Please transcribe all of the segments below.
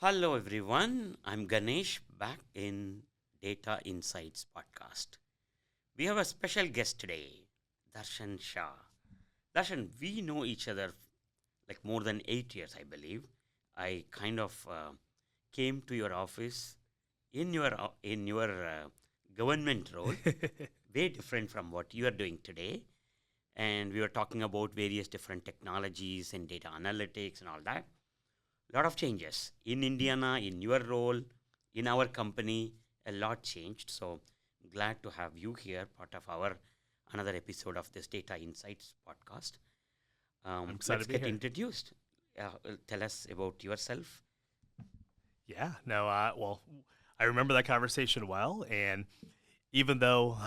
Hello, everyone. I'm Ganesh back in Data Insights podcast. We have a special guest today, Darshan Shah. Darshan, we know each other like more than 8 years, I believe. I kind of came to your office in your government role, way different from what you are doing today. And we were talking about various different technologies and data analytics and all that. Lot of changes in Indiana, in your role, in our company. A lot changed. So glad to have you here, part of our another episode of this Data Insights podcast. I'm excited Let's to be get here. introduced. Tell us about yourself. Yeah, no, well, I remember that conversation well, and even though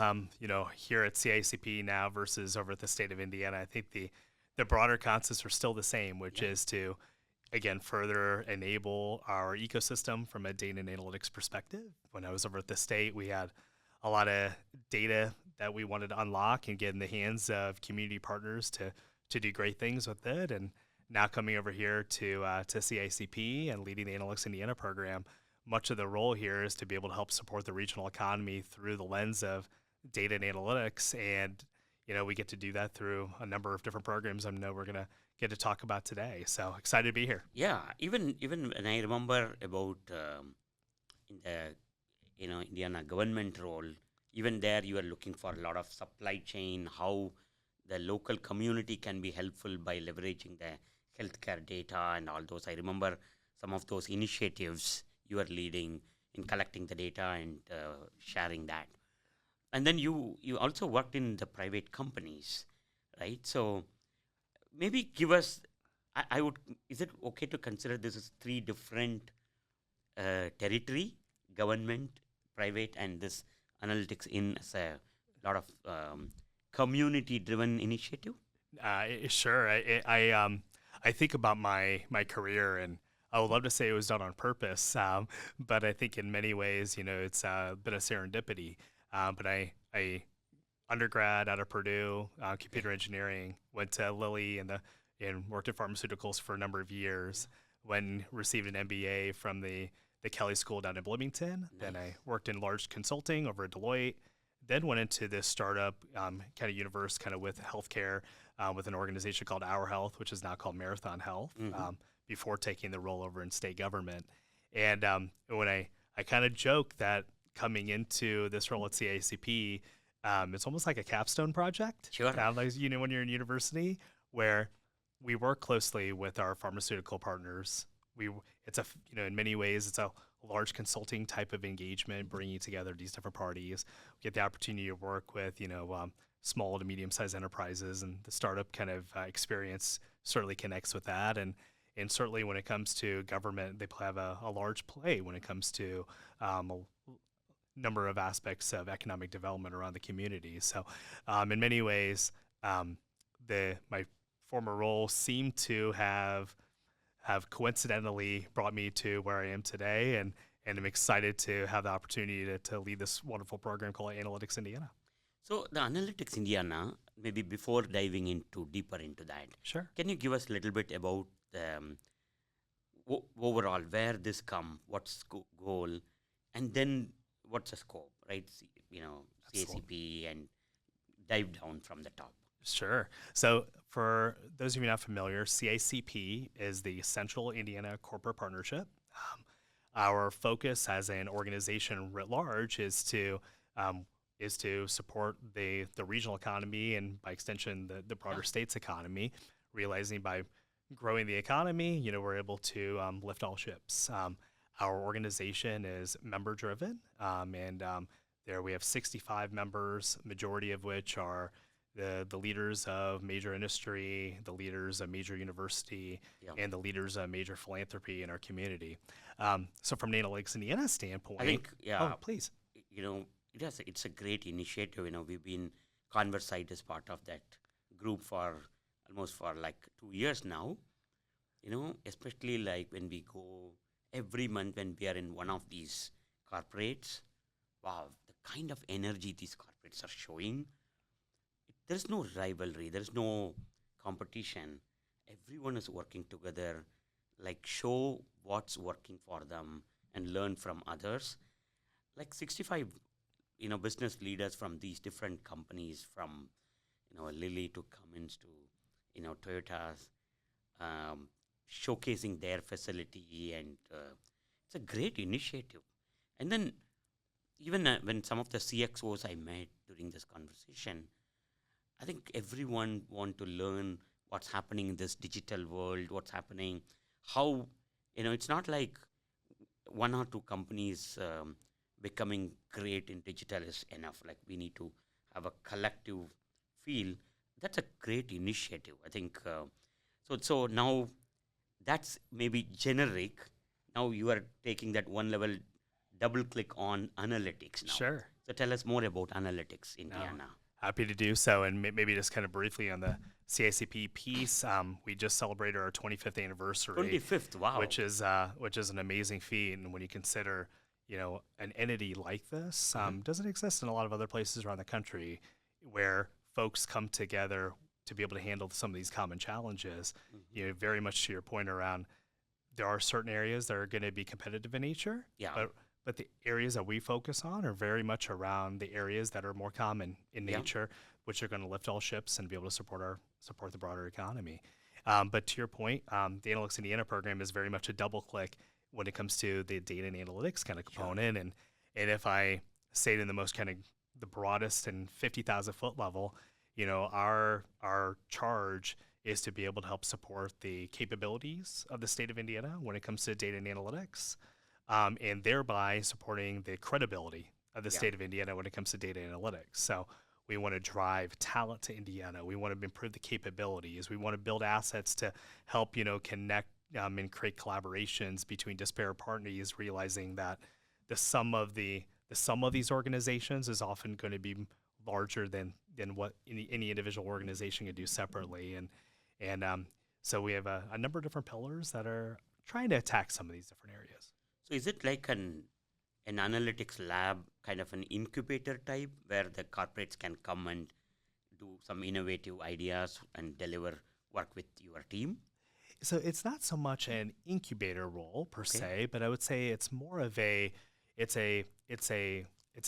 here at CICP now versus over at the state of Indiana, I think the broader concepts are still the same, which Yeah, is to again further enable our ecosystem from a data and analytics perspective. When I was over at the state, we had a lot of data that we wanted to unlock and get in the hands of community partners to do great things with it. And now coming over here to CICP and leading the Analytics Indiana program, much of the role here is to be able to help support the regional economy through the lens of data and analytics. And we get to do that through a number of different programs I know we're going to get to talk about today. So excited to be here. yeah. Even when I remember about in the Indiana government role, even there you are looking for a lot of supply chain, how the local community can be helpful by leveraging the healthcare data and all those. I remember some of those initiatives you are leading in collecting the data and sharing that. And then you also worked in the private companies, right? So maybe give us. I would. Is it okay to consider this as three different territory: government, private, and this analytics in as a lot of community-driven initiative? Sure. I think about my career, and I would love to say it was done on purpose, but I think in many ways, it's a bit of serendipity. But I undergrad out of Purdue, Yeah. computer engineering, went to Lilly and worked at pharmaceuticals for a number of years. When received an MBA from the Kelly School down in Bloomington. Then I Nice. worked in large consulting over at Deloitte. Then went into this startup kind of universe, kind of with healthcare, with an organization called Our Health, which is now called Marathon Health. Mm-hmm. Before taking the role over in state government, and when I kind of joke that coming into this role at CACP, it's almost like a capstone project. Sure. Like when you're in university, where we work closely with our pharmaceutical partners. We it's a in many ways it's a large consulting type of engagement, bringing together these different parties. We get the opportunity to work with small to medium sized enterprises, and the startup kind of experience certainly connects with that. And certainly when it comes to government, they have a large play when it comes to a number of aspects of economic development around the community. So, in many ways, the my former role seemed to have coincidentally brought me to where I am today, and I'm excited to have the opportunity to lead this wonderful program called Analytics Indiana. So the Analytics Indiana, maybe before diving into deeper into that, Sure. can you give us a little bit about overall where this come, what's goal, and then what's the scope, right? Absolutely. CACP and dive down from the top. Sure. So, for those of you not familiar, CICP is the Central Indiana Corporate Partnership. Our focus as an organization writ large um, is to support the regional economy and by extension the Yeah. broader state's economy, realizing by growing the economy, we're able to lift all ships. Our organization is member driven, and there we have 65 members, majority of which are the leaders of major industry, the leaders of major university, Yeah. and the leaders of major philanthropy in our community. So from an Analytics Indiana I standpoint, think, yeah, oh, please. it's a great initiative. We've been Conversite as part of that group for almost for like 2 years now. Especially like when we go every month when we are in one of these corporates. Wow, the kind of energy these corporates are showing. There's no rivalry. There's no competition. Everyone is working together. like show what's working for them and learn from others. Like 65, business leaders from these different companies, from Lilly to Cummins to Toyota's, um, showcasing their facility, and it's a great initiative. And then even when some of the CXOs I met during this conversation, I think everyone want to learn what's happening in this digital world, what's happening, how, it's not like one or two companies becoming great in digital is enough. Like we need to have a collective feel. That's a great initiative. I think so now that's maybe generic. Now you are taking that one level, double click on analytics now. Sure. So tell us more about analytics, Indiana. Happy to do so. And maybe just kind of briefly on the CICP piece, we just celebrated our 25th anniversary. 25th, wow. Which is an amazing feat. And when you consider, an entity like this doesn't exist in a lot of other places around the country where folks come together to be able to handle some of these common challenges. Very much to your point around, there are certain areas that are going to be competitive in nature. Yeah. But the areas that we focus on are very much around the areas that are more common in nature, which are going to lift all ships and be able to support the broader economy. But to your point, the Analytics Indiana program is very much a double click when it comes to the data and analytics kind of component. Sure. And if I say it in the most kind of the broadest and 50,000 foot level, our charge is to be able to help support the capabilities of the state of Indiana when it comes to data and analytics. And thereby supporting the credibility of the state of Indiana when it comes to data analytics. So we want to drive talent to Indiana. We want to improve the capabilities. We want to build assets to help, connect and create collaborations between disparate parties, realizing that the sum of these organizations is often going to be larger than what any individual organization can do separately. And so we have a number of different pillars that are trying to attack some of these different areas. So is it like an analytics lab, kind of an incubator type, where the corporates can come and do some innovative ideas and deliver work with your team? So it's not so much an incubator role per se, but I would say it's more of it's a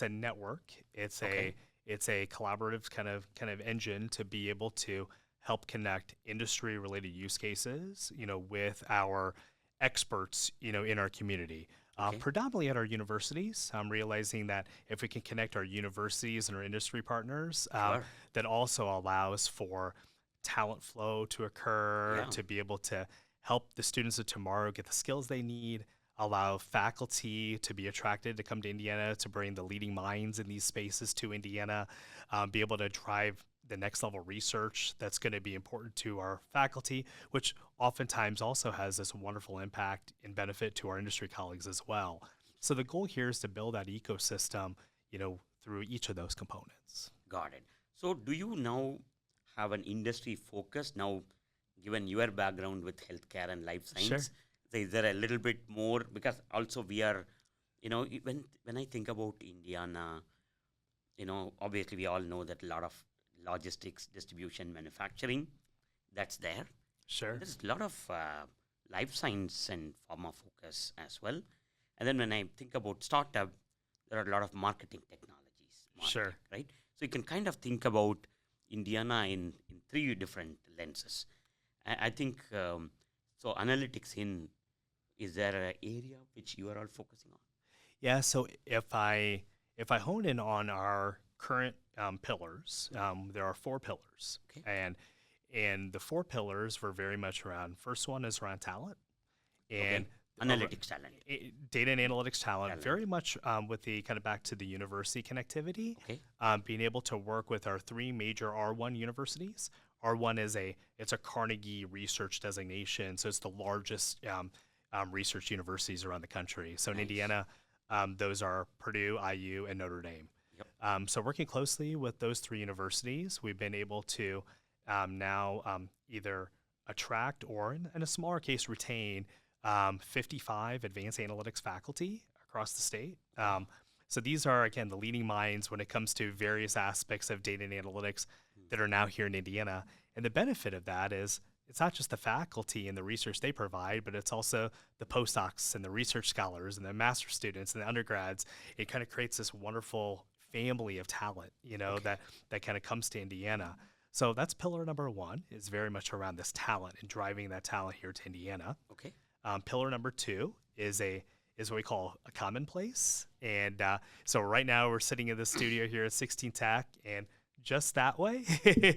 network. It's a collaborative kind of engine to be able to help connect industry related use cases, with our experts, in our community, predominantly at our universities. I'm realizing that if we can connect our universities and our industry partners, that also allows for talent flow to occur, to be able to help the students of tomorrow get the skills they need, allow faculty to be attracted to come to Indiana, to bring the leading minds in these spaces to Indiana, be able to drive the next level research that's going to be important to our faculty, which oftentimes also has this wonderful impact and benefit to our industry colleagues as well. So the goal here is to build that ecosystem, through each of those components. Got it. So do you now have an industry focus now, given your background with healthcare and life science? Sure. So is there a little bit more? Because also we are, when I think about Indiana, obviously we all know that a lot of logistics, distribution, manufacturing, that's there. Sure. There's a lot of life science and pharma focus as well. And then when I think about startup, there are a lot of marketing technologies. Sure. Right? So you can kind of think about Indiana in three different lenses. I think, so AnalytiXIN, is there an area which you are all focusing on? Yeah, so if I hone in on our current pillars, there are 4 pillars. Okay. And the 4 pillars were very much around, first one is around talent. And analytics talent. Data and analytics talent, very much with the kind of back to the university connectivity, being able to work with our 3 major R1 universities. R1 it's a Carnegie research designation, so it's the largest research universities around the country. So in Indiana, those are Purdue, IU, and Notre Dame. Yep. So working closely with those 3 universities, we've been able to now either attract or, in a smaller case, retain 55 advanced analytics faculty across the state. So these are, again, the leading minds when it comes to various aspects of data and analytics that are now here in Indiana. And the benefit of that is it's not just the faculty and the research they provide, but it's also the postdocs and the research scholars and the master students and the undergrads. It kind of creates this wonderful family of talent, that kind of comes to Indiana. So that's pillar number one, is very much around this talent and driving that talent here to Indiana. Okay. Pillar number two is what we call a commonplace. And so right now we're sitting in the studio here at 16 Tech, and just that way,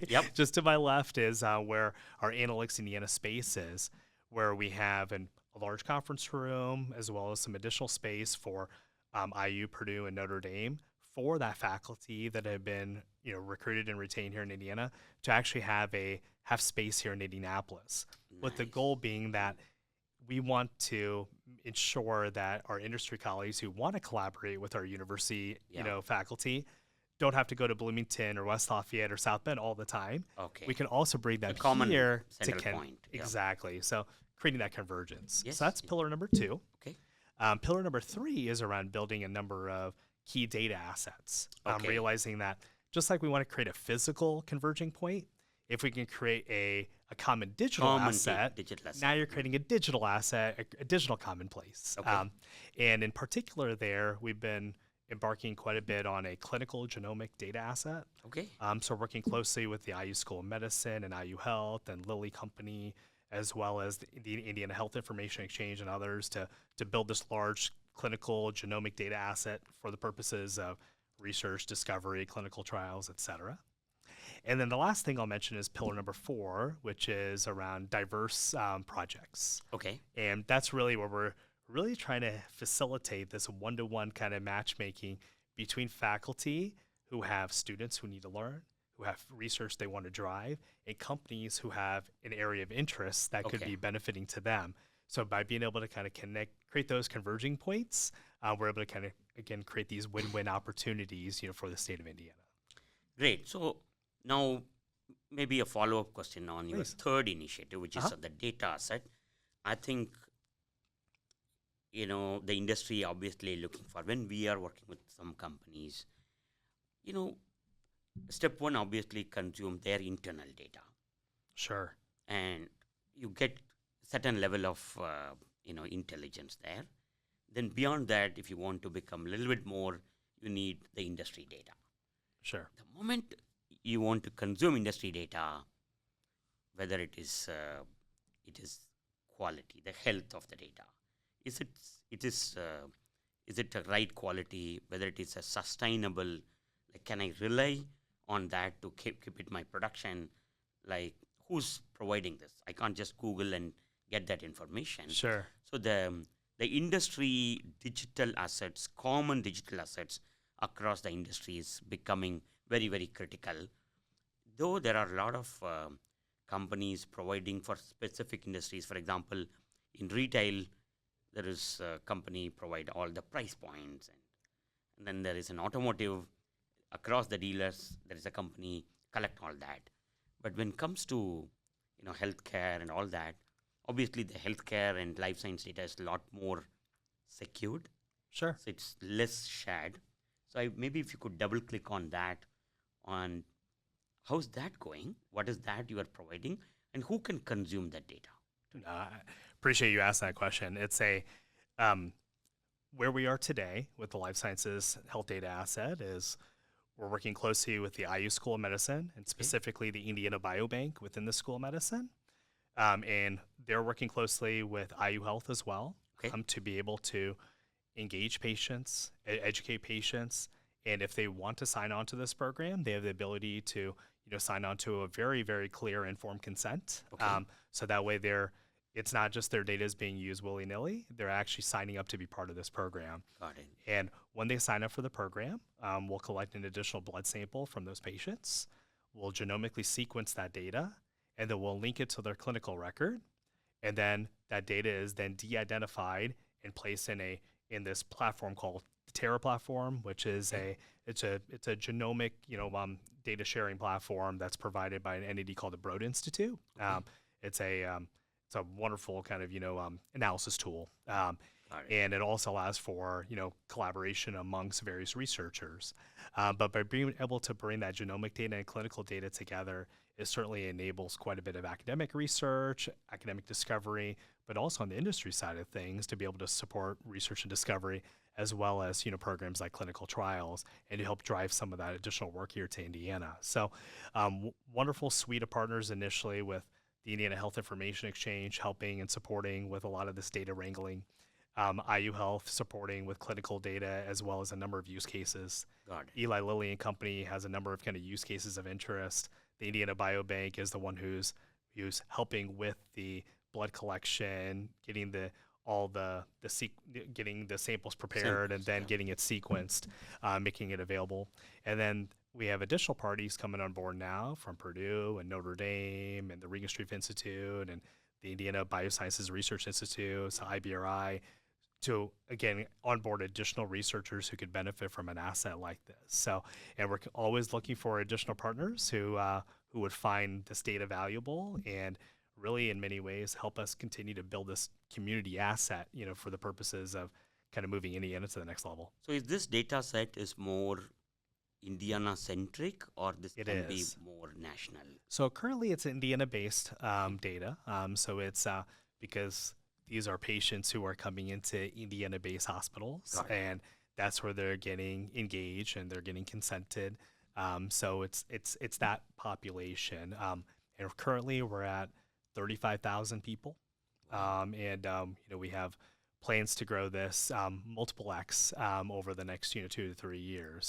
Yep. just to my left is where our Analytics Indiana space is, where we have a large conference room as well as some additional space for IU, Purdue, and Notre Dame for that faculty that have been recruited and retained here in Indiana to actually have space here in Indianapolis, with the Nice. goal being that we want to ensure that our industry colleagues who want to collaborate with our university, Yeah. faculty, don't have to go to Bloomington or West Lafayette or South Bend all the time. Okay. We can also bring that common here to central point. Yeah. exactly. So creating that convergence. Yes, So that's yes. pillar number two. Okay. Pillar number three is around building a number of key data assets. Okay. Realizing that just like we want to create a physical converging point, if we can create a common digital asset, digital asset. now you're creating a digital asset, a digital commonplace. Okay. And in particular there, we've been embarking quite a bit on a clinical genomic data asset. Okay. So working closely with the IU School of Medicine and IU Health and Lilly Company, as well as the Indiana Health Information Exchange and others to build this large clinical genomic data asset for the purposes of research, discovery, clinical trials, et cetera. And then the last thing I'll mention is pillar number four, which is around diverse projects. Okay. And that's really where we're really trying to facilitate this one-to-one kind of matchmaking between faculty who have students who need to learn, who have research they want to drive, and companies who have an area of interest that could Okay. be benefiting to them. So by being able to kind of create those converging points, we're able to kind of, again, create these win-win opportunities, for the state of Indiana. Great. So now maybe a follow-up question on your Please. third initiative, which is Uh-huh. the data asset. I think, the industry obviously looking for, when we are working with some companies, step one, obviously consume their internal data, Sure. and you get certain level of, intelligence there. Then beyond that, if you want to become a little bit more, you need the industry data. Sure. The moment you want to consume industry data, whether it is quality, the health of the data, is it a right quality? Whether it is a sustainable, like, can I rely on that to keep it my production? Like, who's providing this? I can't just Google and get that information. Sure. So the industry digital assets, common digital assets across the industry is becoming very, very critical. Though there are a lot of companies providing for specific industries. For example, in retail, there is a company provide all the price points, and then there is an automotive. Across the dealers, there is a company collect all that. But when it comes to healthcare and all that, obviously the healthcare and life science data is a lot more secured, Sure. so it's less shared. So maybe if you could double click on that, on how's that going, what is that you are providing, and who can consume that data? I appreciate you asking that question. It's where we are today with the life sciences health data asset is we're working closely with the IU School of Medicine and specifically the Indiana Biobank within the School of Medicine. And they're working closely with IU Health as well to be able to engage patients, educate patients. And if they want to sign on to this program, they have the ability to sign on to a very, very clear informed consent. So that way it's not just their data is being used willy-nilly. They're actually signing up to be part of this program. Got it. And when they sign up for the program, we'll collect an additional blood sample from those patients. We'll genomically sequence that data, and then we'll link it to their clinical record. And then that data is then de-identified and placed in this platform called the Terra platform, which is it's a genomic data sharing platform that's provided by an entity called the Broad Institute. It's a wonderful kind of analysis tool. Got it. and it also allows for collaboration amongst various researchers. But by being able to bring that genomic data and clinical data together, it certainly enables quite a bit of academic research, academic discovery, but also on the industry side of things to be able to support research and discovery, as well as programs like clinical trials, and to help drive some of that additional work here to Indiana. So, wonderful suite of partners initially with the Indiana Health Information Exchange helping and supporting with a lot of this data wrangling, IU Health supporting with clinical data as well as a number of use cases. Got it. Eli Lilly and Company has a number of kind of use cases of interest. The Indiana Biobank is the one who's helping with the blood collection, getting getting the samples prepared and then getting it sequenced, making it available. And then we have additional parties coming on board now from Purdue and Notre Dame and the Regenstrief Institute and the Indiana Biosciences Research Institute, so IBRI, to again onboard additional researchers who could benefit from an asset like this. So, and we're always looking for additional partners who would find this data valuable and really in many ways help us continue to build this community asset, for the purposes of kind of moving Indiana to the next level. So is this data set is more Indiana centric, or this It can be is. more national? So currently it's Indiana-based data. So it's because these are patients who are coming into Indiana-based hospitals, Got it. and that's where they're getting engaged and they're getting consented. So it's that population. And currently we're at 35,000 people, and we have plans to grow this multiple X over the next 2 to 3 years.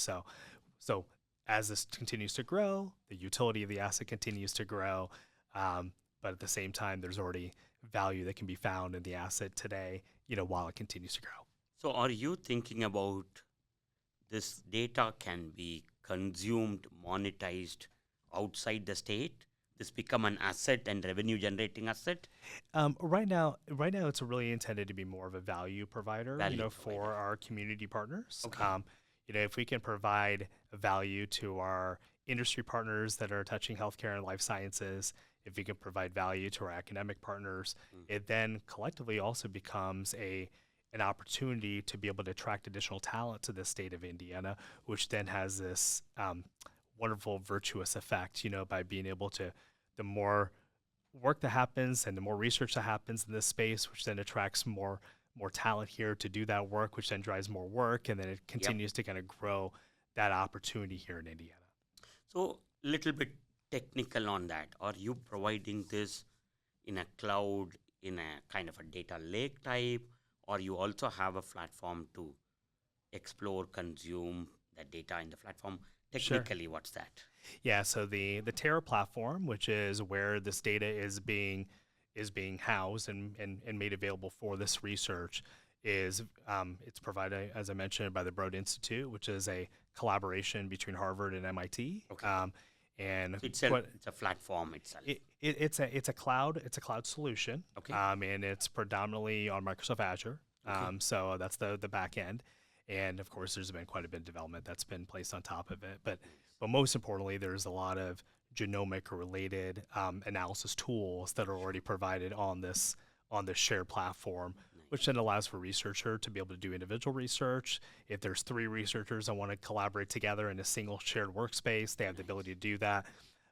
So as this continues to grow, the utility of the asset continues to grow, but at the same time, there's already value that can be found in the asset today, while it continues to grow. So are you thinking about this data can be consumed, monetized outside the state? This become an asset and revenue generating asset? Right now, it's really intended to be more of a value provider, Value for provider. our community partners. Okay. If we can provide value to our industry partners that are touching healthcare and life sciences, if we can provide value to our academic partners, it then collectively also becomes an opportunity to be able to attract additional talent to the state of Indiana, which then has this wonderful virtuous effect, by being able to, the more work that happens and the more research that happens in this space, which then attracts more talent here to do that work, which then drives more work, and then it continues to kind of grow that opportunity here in Indiana. So little bit technical on that. Are you providing this in a cloud, in a kind of a data lake type, or you also have a platform to explore, consume that data in the platform? Technically, what's that? Yeah, so the Terra platform, which is where this data is being housed and made available for this research, is it's provided, as I mentioned, by the Broad Institute, which is a collaboration between Harvard and MIT. Okay. And So it's a platform itself. it's a cloud solution. Okay. And it's predominantly on Microsoft Azure. Okay. So that's the back end. And of course, there's been quite a bit of development that's been placed on top of it. But most importantly, there's a lot of genomic related analysis tools that are already provided on this shared platform, which then allows for a researcher to be able to do individual research. If there's 3 researchers that want to collaborate together in a single shared workspace, they have the ability to do that.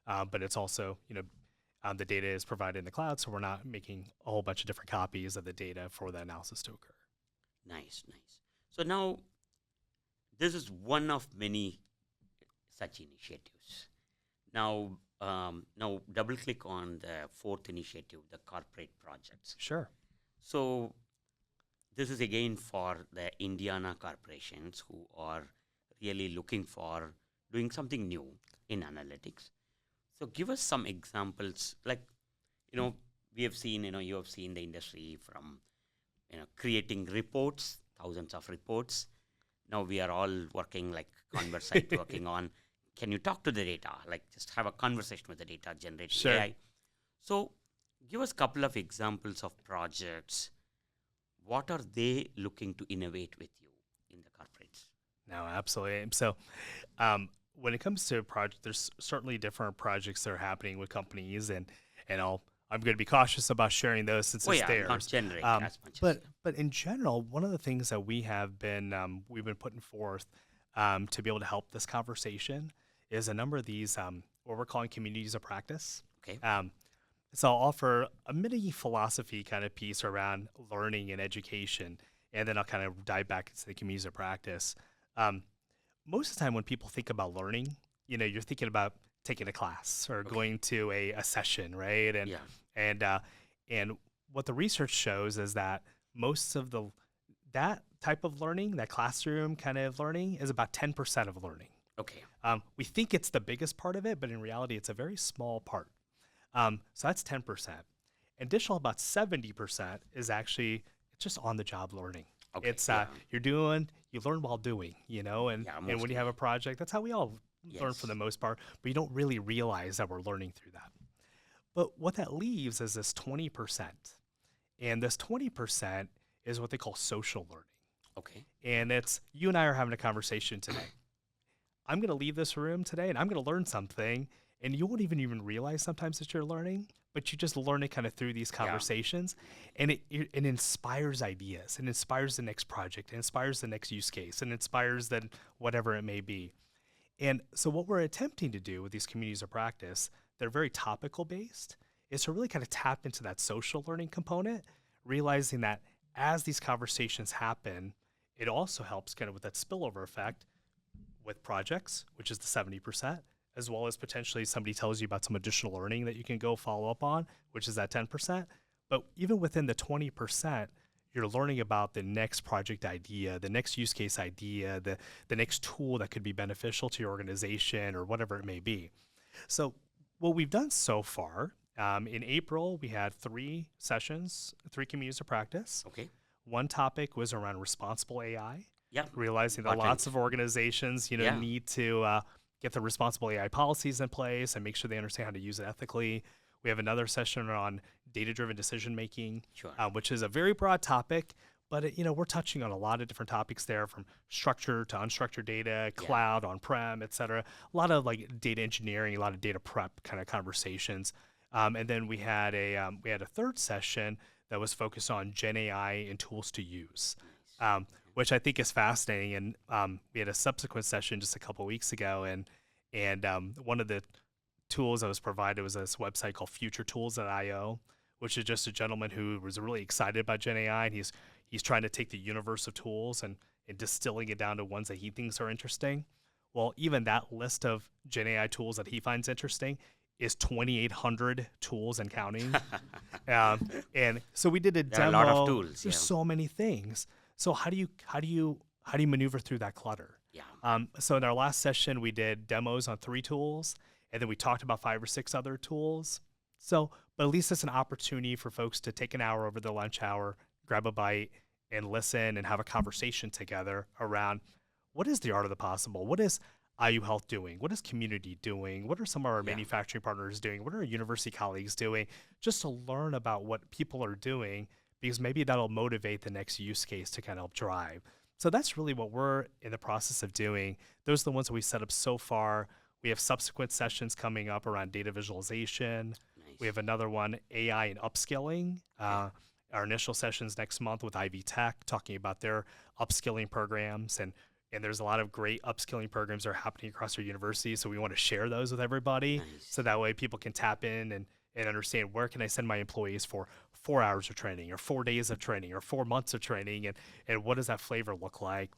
But it's also, the data is provided in the cloud, so we're not making a whole bunch of different copies of the data for the analysis to occur. Nice. So now, this is one of many such initiatives. Now double click on the 4th initiative, the corporate projects. Sure. So this is again for the Indiana corporations who are really looking for doing something new in analytics. So give us some examples, like, we have seen, you have seen the industry from, creating reports, thousands of reports. Now we are all working like Conversite working on, can you talk to the data? Like just have a conversation with the data, generate AI. So give us a couple of examples of projects. What are they looking to innovate with you in the corporates? No, absolutely. So when it comes to projects, there's certainly different projects that are happening with companies, and I'll I'm going to be cautious about sharing those since Oh it's yeah, theirs. not generate as much as. But in general, one of the things that we've been putting forth to be able to help this conversation is a number of these what we're calling communities of practice. Okay. So I'll offer a mini philosophy kind of piece around learning and education, and then I'll kind of dive back into the communities of practice. Most of the time when people think about learning, you're thinking about taking a class or going to a session, right? Yeah. And what the research shows is that most of that type of learning, that classroom kind of learning, is about 10% of learning. Okay. We think it's the biggest part of it, but in reality, it's a very small part. So that's 10%. Additional about 70% is actually just on-the-job learning. Okay. It's you learn while doing, and when you have a project, that's how we all learn for the most part, but you don't really realize that we're learning through that. But what that leaves is this 20%. And this 20% is what they call social learning. Okay. And it's you and I are having a conversation today. I'm going to leave this room today and I'm going to learn something, and you won't even realize sometimes that you're learning, but you just learn it kind of through these conversations, and it inspires ideas, and inspires the next project, and inspires the next use case, and inspires then whatever it may be. And so what we're attempting to do with these communities of practice, they're very topical based, is to really kind of tap into that social learning component, realizing that as these conversations happen, it also helps kind of with that spillover effect with projects, which is the 70%, as well as potentially somebody tells you about some additional learning that you can go follow up on, which is that 10%. But even within the 20%, you're learning about the next project idea, the next use case idea, the next tool that could be beneficial to your organization or whatever it may be. So what we've done so far, in April, we had 3 sessions, 3 communities of practice. Okay. One topic was around responsible AI. Yeah. Realizing that lots of organizations, need to get the responsible AI policies in place and make sure they understand how to use it ethically. We have another session on data-driven decision-making, which is a very broad topic, but we're touching on a lot of different topics there, from structured to unstructured data, cloud, on-prem, et cetera. A lot of like data engineering, a lot of data prep kind of conversations. And then we had a third session that was focused on Gen AI and tools to use, which I think is fascinating. And we had a subsequent session just a couple of weeks ago, and one of the tools that was provided was this website called futuretools.io, which is just a gentleman who was really excited about Gen AI, and he's trying to take the universe of tools and distilling it down to ones that he thinks are interesting. Well, even that list of Gen AI tools that he finds interesting is 2,800 tools and counting. And so we did a demo. There are a lot of tools. There's so many things. So how do you maneuver through that clutter? Yeah. So in our last session, we did demos on 3 tools, and then we talked about 5 or 6 other tools. So, but at least it's an opportunity for folks to take an hour over the lunch hour, grab a bite, and listen and have a conversation together around what is the art of the possible? What is IU Health doing? What is community doing? What are some of our manufacturing partners doing? What are our university colleagues doing? Just to learn about what people are doing, because maybe that'll motivate the next use case to kind of help drive. So that's really what we're in the process of doing. Those are the ones that we set up so far. We have subsequent sessions coming up around data visualization. Nice. We have another one, AI and upskilling. Our initial sessions next month with Ivy Tech, talking about their upskilling programs. And there's a lot of great upskilling programs that are happening across our university. So we want to share those with everybody. Nice. So that way people can tap in and understand, where can I send my employees for 4 hours of training, or 4 days of training, or 4 months of training, and what does that flavor look like?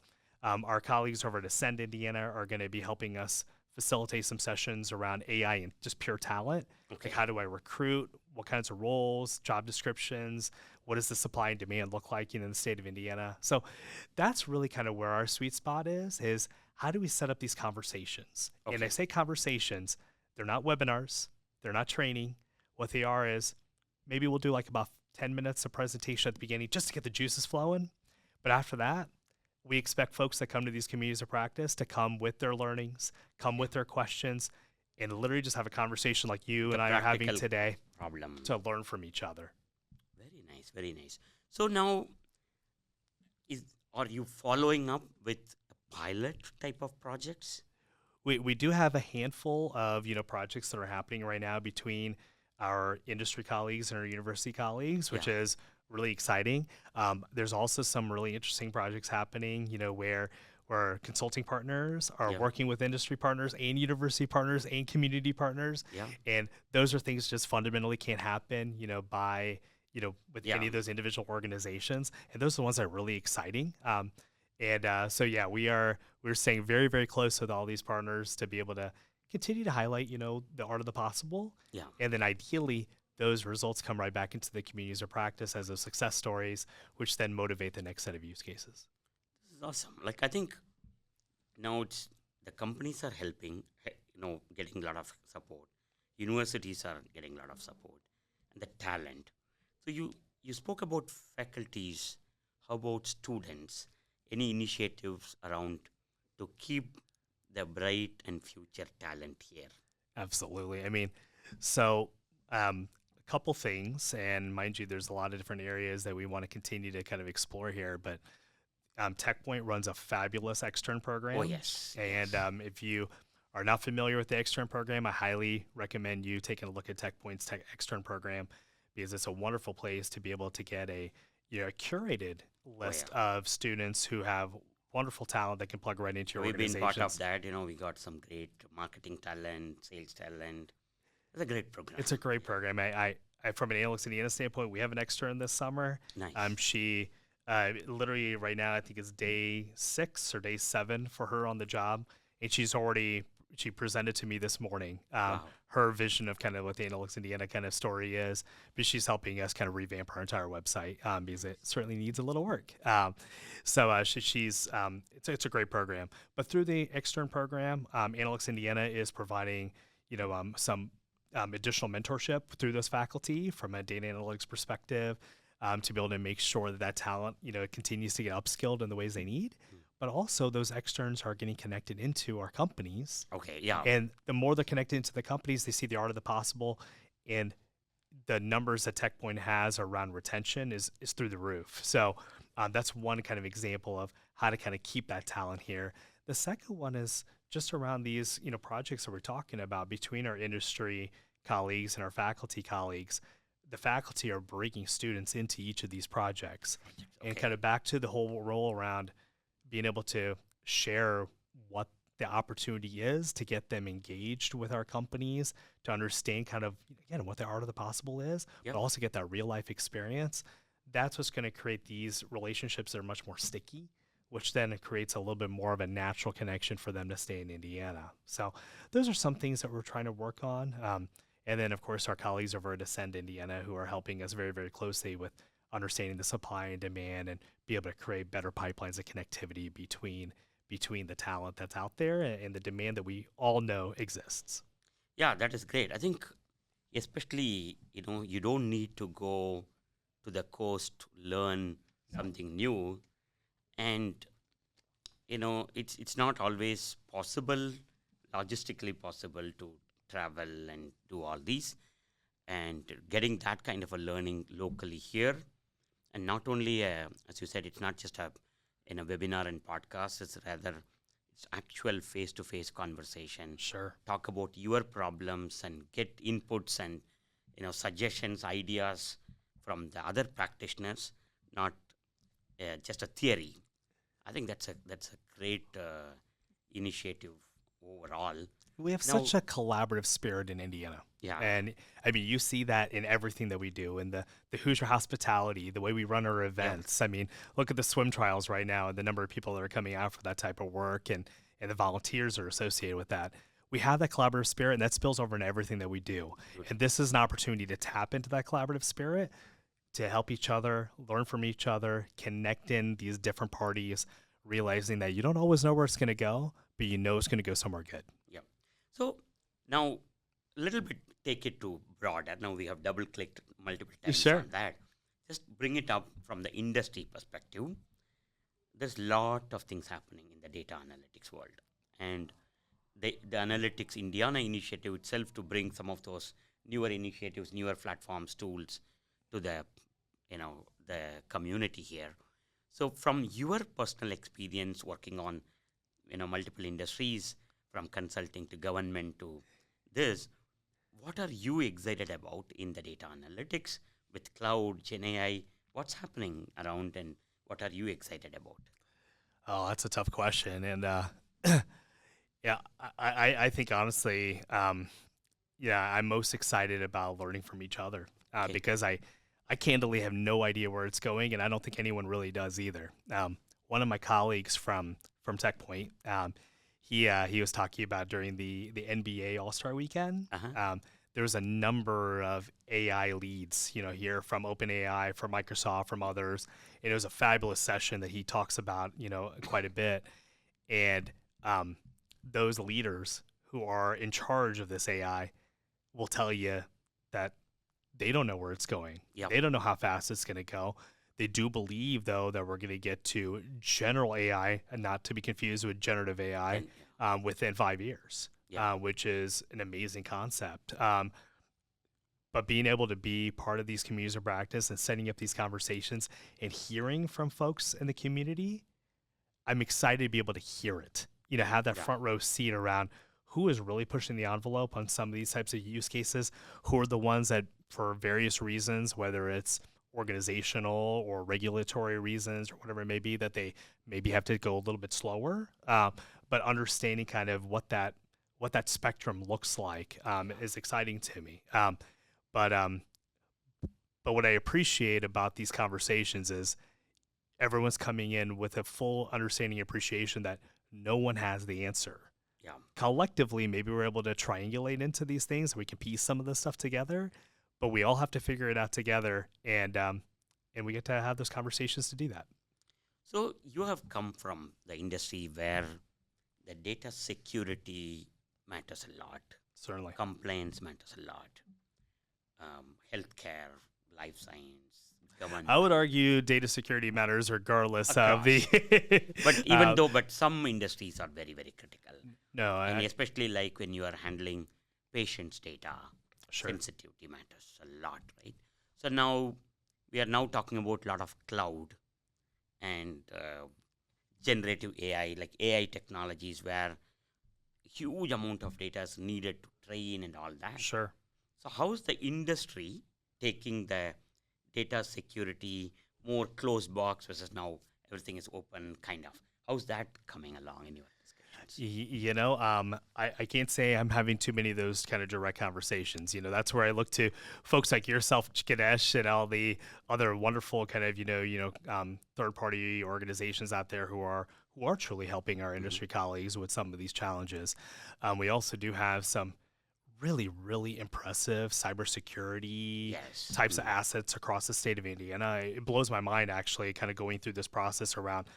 Our colleagues over at Ascend Indiana are going to be helping us facilitate some sessions around AI and just pure talent. Okay. Like, how do I recruit? What kinds of roles, job descriptions? What does the supply and demand look like in the state of Indiana? So that's really kind of where our sweet spot is how do we set up these conversations? Okay. And I say conversations, they're not webinars, they're not training. What they are is, maybe we'll do like about 10 minutes of presentation at the beginning just to get the juices flowing. But after that, we expect folks that come to these communities of practice to come with their learnings, come with their questions, and literally just have a conversation like you and I are having today to learn from each other. Very nice, very nice. So now, are you following up with a pilot type of projects? We do have a handful of projects that are happening right now between our industry colleagues and our university colleagues, which Yeah. is really exciting. There's also some really interesting projects happening, where consulting partners are Yeah. working with industry partners and university partners and community partners, Yeah. and those are things just fundamentally can't happen, with Yeah. any of those individual organizations, and those are the ones that are really exciting. So yeah, we're staying very, very close with all these partners to be able to continue to highlight, the art of the possible, Yeah. and then ideally those results come right back into the communities of practice as those success stories, which then motivate the next set of use cases. This is awesome. Like I think now it's the companies are helping, getting a lot of support. Universities are getting a lot of support, and the talent. So you spoke about faculties. How about students? Any initiatives around to keep the bright and future talent here? Absolutely. I mean, so a couple things, and mind you, there's a lot of different areas that we want to continue to kind of explore here, but TechPoint runs a fabulous extern program. Oh yes. And Yes. if you are not familiar with the extern program, I highly recommend you taking a look at TechPoint's extern program, because it's a wonderful place to be able to get a curated list of students who have wonderful talent that can plug right into your We've been organizations. part of that. We got some great marketing talent, sales talent. It's a great program. It's a great program. I from an AnalytiXIN Indiana standpoint, we have an extern this summer. Nice. She literally right now, I think it's day 6 or day 7 for her on the job, and she presented to me this morning Wow. her vision of kind of what the AnalytiXIN Indiana kind of story is, but she's helping us kind of revamp our entire website because it certainly needs a little work. It's a great program. But through the extern program, AnalytiXIN Indiana is providing some additional mentorship through those faculty from a data analytics perspective, to be able to make sure that talent, continues to get upskilled in the ways they need. But also those externs are getting connected into our companies. Okay. Yeah. And the more they're connected into the companies, they see the art of the possible. And the numbers that TechPoint has around retention is through the roof. So that's one kind of example of how to kind of keep that talent here. The second one is just around these, projects that we're talking about between our industry colleagues and our faculty colleagues. The faculty are bringing students into each of these projects, and Okay. kind of back to the whole role around being able to share what the opportunity is to get them engaged with our companies, to understand kind of, again, what the art of the possible is, Yep. but also get that real life experience. That's what's going to create these relationships that are much more sticky, which then creates a little bit more of a natural connection for them to stay in Indiana. So those are some things that we're trying to work on. And then, of course, our colleagues over at Ascend Indiana, who are helping us very, very closely with understanding the supply and demand, and be able to create better pipelines of connectivity between the talent that's out there and the demand that we all know exists. Yeah, that is great. I think, especially, you don't need to go to the coast to learn something new, and it's not always possible, logistically possible to travel and do all these, and getting that kind of a learning locally here, and not only as you said, it's not just a webinar and podcast. It's rather it's actual face-to-face conversation. Sure. Talk about your problems and get inputs and suggestions, ideas from the other practitioners, not just a theory. I think that's a great initiative overall. We have Now- such a collaborative spirit in Indiana. Yeah. And I mean, you see that in everything that we do, in the Hoosier hospitality, the way we run our events. I mean, look at the swim trials right now and the number of people that are coming out for that type of work, and the volunteers are associated with that. We have that collaborative spirit, and that spills over into everything that we do. And this is an opportunity to tap into that collaborative spirit, to help each other, learn from each other, connect in these different parties, realizing that you don't always know where it's going to go, but you know it's going to go somewhere good. Yeah. So now, a little bit take it to broader. Now we have double clicked multiple times Sure. on that. Just bring it up from the industry perspective. There's a lot of things happening in the data analytics world, and the Analytics Indiana initiative itself to bring some of those newer initiatives, newer platforms, tools to the the community here. So from your personal experience working on multiple industries, from consulting to government to this, what are you excited about in the data analytics with cloud, Gen AI? What's happening around and what are you excited about? Oh, that's a tough question. And yeah, I think honestly, yeah, I'm most excited about learning from each other Okay. because I candidly have no idea where it's going, and I don't think anyone really does either. One of my colleagues from TechPoint, he was talking about during the NBA All Star Weekend. Uh-huh. There was a number of AI leads, here from OpenAI, from Microsoft, from others, and it was a fabulous session that he talks about, quite a bit. And those leaders who are in charge of this AI will tell you that they don't know where it's going. Yep. They don't know how fast it's going to go. They do believe, though, that we're going to get to general AI, and not to be confused with generative AI, And within 5 years, yeah. which is an amazing concept. But being able to be part of these communities of practice and setting up these conversations and hearing from folks in the community, I'm excited to be able to hear it, have that Yeah. front row seat around who is really pushing the envelope on some of these types of use cases, who are the ones that, for various reasons, whether it's organizational or regulatory reasons or whatever it may be, that they maybe have to go a little bit slower. But understanding kind of what that spectrum looks like is exciting to me. But but what I appreciate about these conversations is everyone's coming in with a full understanding and appreciation that no one has the answer. Yeah. Collectively, maybe we're able to triangulate into these things. We can piece some of this stuff together, but we all have to figure it out together, and we get to have those conversations to do that. So you have come from the industry where the data security matters a lot, Certainly. compliance matters a lot, healthcare, life science, government. I would argue data security matters regardless of the. But even though, but some industries are very, very critical. No, And especially like when you are handling patients' data, sure. sensitivity matters a lot, right? So now we are now talking about a lot of cloud and generative AI, like AI technologies where huge amount of data is needed to train and all that. Sure. So how is the industry taking the data security more closed box versus now everything is open, kind of? How's that coming along in your discussions? I can't say I'm having too many of those kind of direct conversations. That's where I look to folks like yourself, Ganesh, and all the other wonderful kind of third-party organizations out there who are truly helping our industry colleagues with some of these challenges. We also do have some really, really impressive cybersecurity types of assets across the state of Indiana. It blows my mind, actually, kind of going through this process around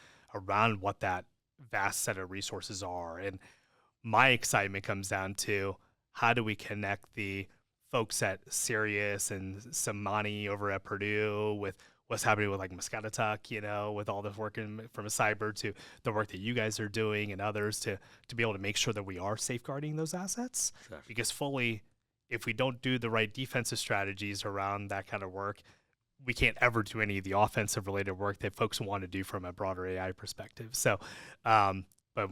what that vast set of resources are. And my excitement comes down to how do we connect the folks at Sirius and Samani over at Purdue with what's happening with like Muscatatuck, with all the work from a cyber to the work that you guys are doing and others to be able to make sure that we are safeguarding those assets. Sure. Because fully, if we don't do the right defensive strategies around that kind of work, we can't ever do any of the offensive related work that folks want to do from a broader AI perspective. So, but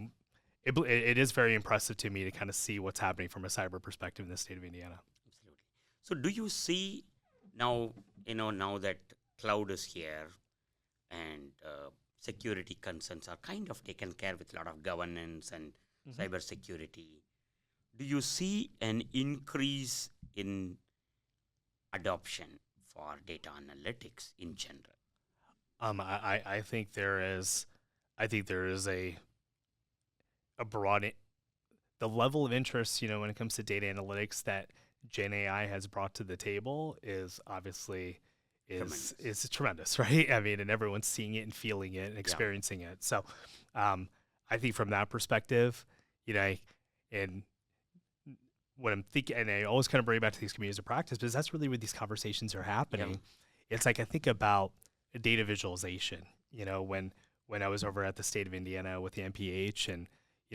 it is very impressive to me to kind of see what's happening from a cyber perspective in the state of Indiana. Absolutely. So do you see now, now that cloud is here and security concerns are kind of taken care with a lot of governance and cyber security, do you see an increase in adoption for data analytics in general? I think there is a broad the level of interest, when it comes to data analytics that Gen AI has brought to the table is obviously is tremendous, right? I mean, and everyone's seeing it and feeling it and experiencing it. So, I think from that perspective, and what I'm thinking, and I always kind of bring it back to these communities of practice, because that's really where these conversations are happening. It's like I think about data visualization. When I was over at the state of Indiana with the MPH, and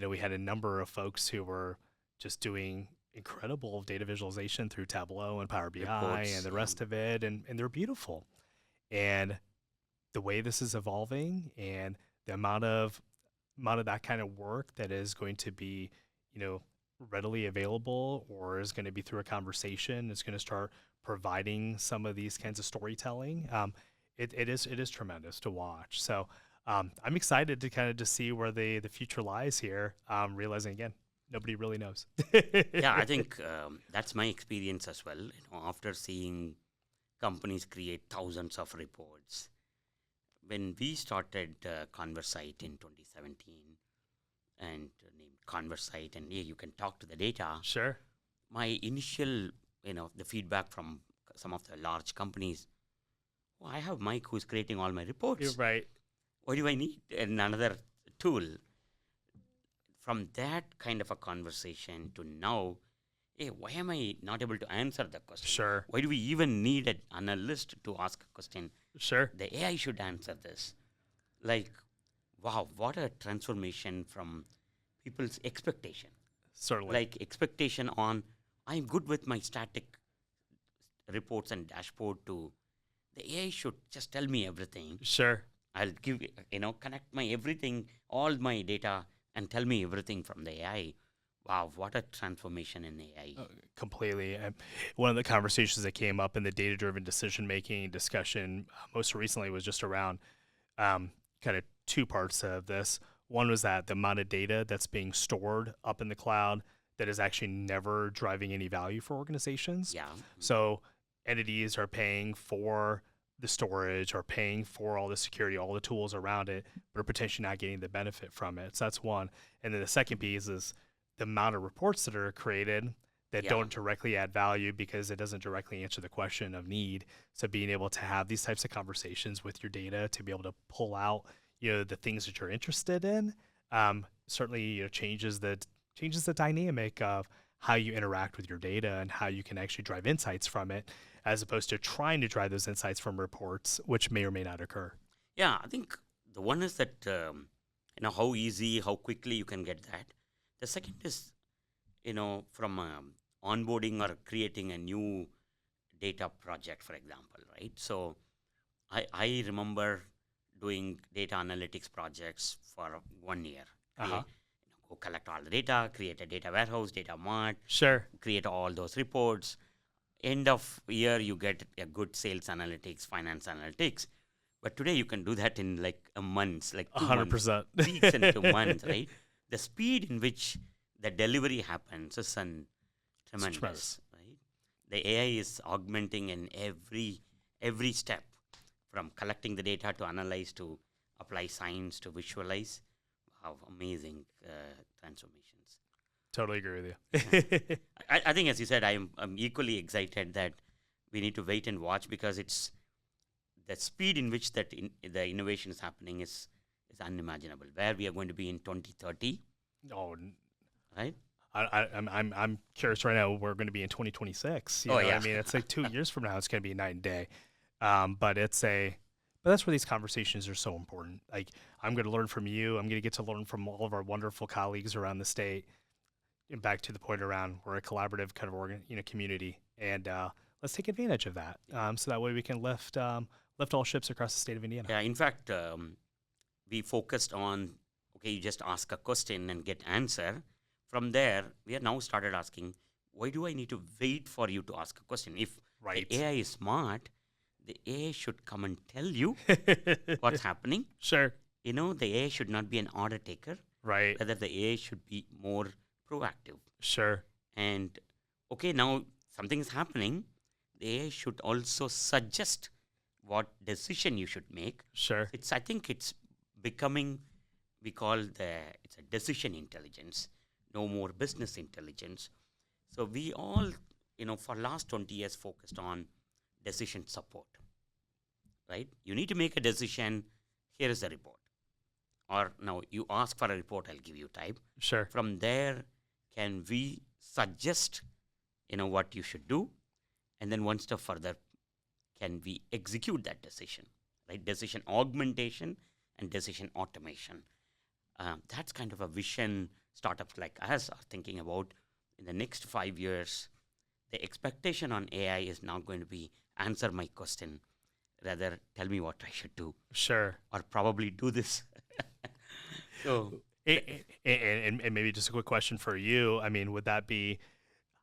we had a number of folks who were just doing incredible data visualization through Tableau and Power BI Reports, and the rest of it, and they're beautiful. And the way this is evolving and the amount of that kind of work that is going to be, readily available or is going to be through a conversation. It's going to start providing some of these kinds of storytelling. It is tremendous to watch. So I'm excited to kind of just see where the future lies here. Realizing again, nobody really knows. Yeah, I think that's my experience as well. After seeing companies create thousands of reports, when we started Conversite in 2017 and named Conversite, and you can talk to the data. Sure. My initial, the feedback from some of the large companies, oh, I have Mike who's creating all my reports. You're right. Why do I need another tool? From that kind of a conversation to now, hey, why am I not able to answer the question? Sure. Why do we even need an analyst to ask a question? Sure. The AI should answer this. Like, wow, what a transformation from people's expectation. Certainly. Like expectation on, I'm good with my static reports and dashboard to the AI should just tell me everything. Sure. I'll give, connect my everything, all my data and tell me everything from the AI. Wow, what a transformation in AI. Completely. And one of the conversations that came up in the data-driven decision-making discussion most recently was just around kind of two parts of this. One was that the amount of data that's being stored up in the cloud that is actually never driving any value for organizations. Yeah. So entities are paying for the storage or paying for all the security, all the tools around it, but are potentially not getting the benefit from it. So that's one. And then the second piece is the amount of reports that are created that don't directly add value because it doesn't directly answer the question of need. So being able to have these types of conversations with your data to be able to pull out, the things that you're interested in, certainly changes the dynamic of how you interact with your data and how you can actually drive insights from it, as opposed to trying to drive those insights from reports, which may or may not occur. Yeah, I think the one is that how easy, how quickly you can get that. The second is, from onboarding or creating a new data project, for example, right? So I remember doing data analytics projects for 1 year. Go collect all the data, create a data warehouse, data mart, Sure. create all those reports. End of year, you get a good sales analytics, finance analytics. But today you can do that in like a month, like 2 months, 100%. weeks and 2 months, right? The speed in which the delivery happens is tremendous, right? The AI is augmenting in every step, from collecting the data to analyze to apply science to visualize. Wow, amazing transformations. Totally agree with you. I think, as you said, I'm equally excited that we need to wait and watch, because it's the speed in which the innovation is happening is unimaginable. Where we are going to be in 2030, right? I'm curious right now. We're going to be in 2026. Yeah. I mean, it's like 2 years from now. It's going to be night and day. But that's where these conversations are so important. Like, I'm going to learn from you. I'm going to get to learn from all of our wonderful colleagues around the state. And back to the point around, we're a collaborative kind of community, and let's take advantage of that. So that way we can lift all ships across the state of Indiana. Yeah. In fact, we focused on, okay, you just ask a question and get answer. From there, we are now started asking, why do I need to wait for you to ask a question? If the AI is smart, the AI should come and tell you what's happening. Sure. The AI should not be an order taker. Right. Rather, the AI should be more proactive. Sure. And, okay, now something is happening. The AI should also suggest what decision you should make. Sure. I think it's becoming, it's a decision intelligence, no more business intelligence. So we all, for last 20 years focused on decision support, right? You need to make a decision, here is the report. Or now you ask for a report, I'll give you type. Sure. From there, can we suggest, what you should do? And then one step further, can we execute that decision, right? Decision augmentation and decision automation. That's kind of a vision startups like us are thinking about. In the next 5 years, the expectation on AI is not going to be answer my question, rather tell me what I should do. Sure. Or probably do this. So And maybe just a quick question for you. I mean, would that be,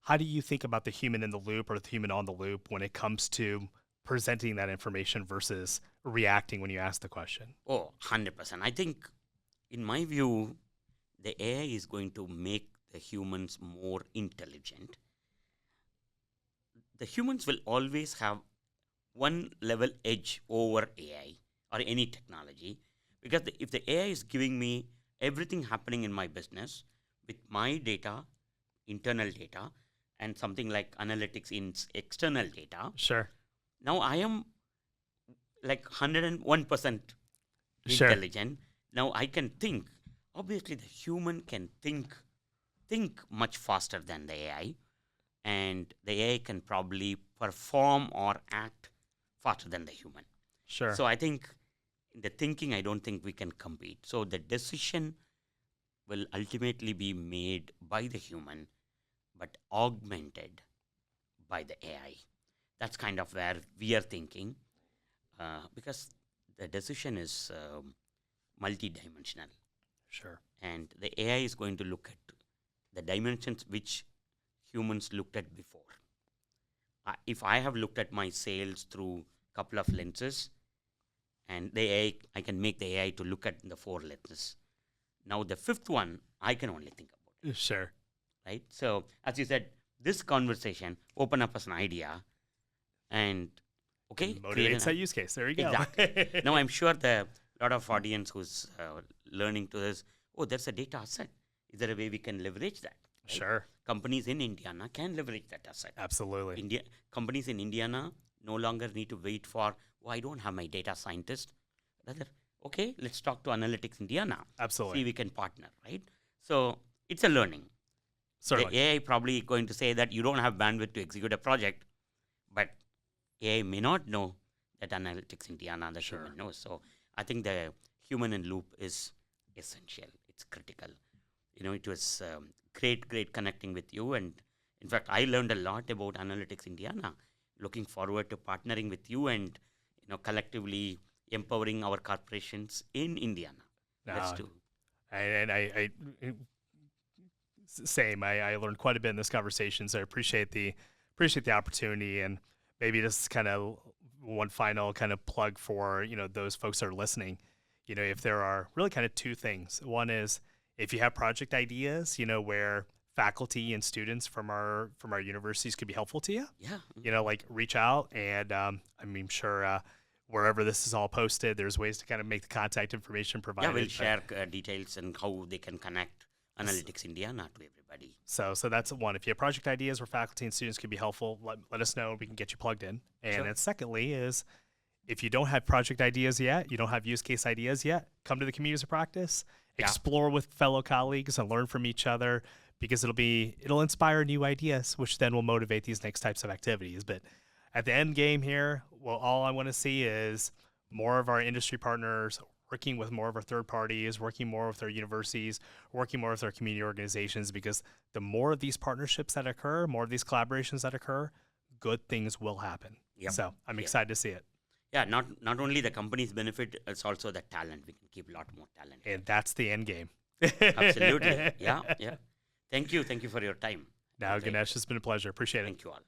how do you think about the human in the loop or the human on the loop when it comes to presenting that information versus reacting when you ask the question? Oh, 100%. I think, in my view, the AI is going to make the humans more intelligent. The humans will always have one level edge over AI or any technology, because if the AI is giving me everything happening in my business with my data, internal data, and something like AnalytiXIN's external data, Sure. now I am like 101% Sure. intelligent. Now I can think. Obviously, the human can think much faster than the AI, and the AI can probably perform or act faster than the human. Sure. So I think in the thinking, I don't think we can compete. So the decision will ultimately be made by the human, but augmented by the AI. That's kind of where we are thinking, because the decision is multidimensional, Sure. and the AI is going to look at the dimensions which humans looked at before. If I have looked at my sales through a couple of lenses, and the AI, I can make the AI to look at the 4 lenses. Now the 5th one, I can only think about. Sure. Right? So, as you said, this conversation open up as an idea, and Motivates that use case. There you go. Exactly. Now I'm sure the lot of audience who's learning to this, oh, there's a data asset. Is there a way we can leverage that? Right? Sure. Companies in Indiana can leverage that asset. Absolutely. Companies in Indiana no longer need to wait for, oh, I don't have my data scientist. Rather, okay, let's talk to Analytics Indiana. Absolutely. See, we can partner, right? So it's a learning. Certainly. The AI probably going to say that you don't have bandwidth to execute a project, but AI may not know that Analytics Indiana, the human knows. So I think the human in loop is essential. It's critical. It was great connecting with you. And in fact, I learned a lot about Analytics Indiana. Looking forward to partnering with you and, collectively empowering our corporations in Indiana. Let's do. And I same. I learned quite a bit in this conversation, so I appreciate the opportunity. And maybe just kind of one final kind of plug for those folks that are listening. If there are really kind of 2 things. One is, if you have project ideas, where faculty and students from our universities could be helpful to you. Yeah. Like reach out, and I'm sure wherever this is all posted, there's ways to kind of make the contact information provided. Yeah, we'll share details and how they can connect Analytics Indiana to everybody. So that's one. If you have project ideas where faculty and students could be helpful, let us know. We can get you plugged in. And then secondly is, if you don't have project ideas yet, you don't have use case ideas yet, come to the communities of practice, explore with fellow colleagues and learn from each other, because it'll inspire new ideas, which then will motivate these next types of activities. But at the end game here, well, all I want to see is more of our industry partners working with more of our third parties, working more with our universities, working more with our community organizations, because the more of these partnerships that occur, more of these collaborations that occur, good things will happen. Yep. So I'm excited to see it. Yeah, not only the companies benefit, it's also the talent. We can keep a lot more talent. And that's the end game. Absolutely. Yeah. Thank you for your time. Now, Ganesh, it's been a pleasure. Appreciate it. Thank you all.